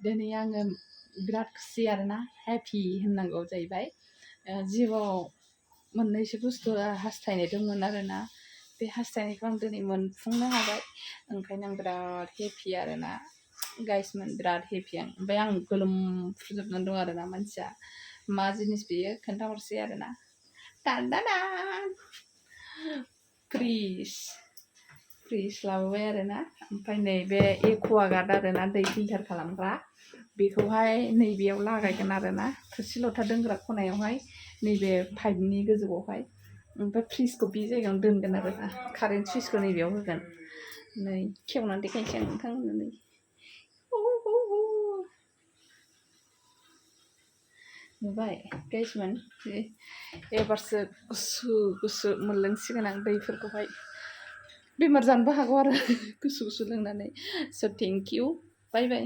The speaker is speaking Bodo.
दिनै आङो बिराद खुसि आरोना हेपि होननांगौ जाहैबाय जिउआव मोननैसो बुस्थु हास्थायनाय दंमोन आरोना बे हास्थायनायखौ आं दिनै मोनफुंनो हाबाय ओंखायनो आं बिराद हेपि आरोना गाइसमोन बिराद हेपि आं ओमफ्राय आं गोलोमफ्रुजोबनानै दं आरोना मानसिया मा जिनिस बेयो खोन्थाहरसै आरोना दानदानान फ्रिज लाबोबाय आरोना ओमफ्राय नैबे एकुवागार्ड आरोना दै फिल्टार खालामग्रा बेखौहाय नैबेयाव लागायगोन आरोना थोरसि लथा दोनग्रा खनायावहाय नैबे पाइपनि गोजौआवहाय ओमफ्राय फ्रिजखौ बे जायगायावनो दोनगोन आरोना कारेन्ट सुइचखौ नैबेयाव होगोन नै खेवनानै देखायनोसै आं नोंथांमोननो नै नुबाय गाइसमोन एबारसो गुसु गुसु मोनलोंसिगोन आं दैफोरखौहाय बेमार जानोबो हागौ आरो गुसु गुसु लोंनानै स' थेंक इउ बाय बाय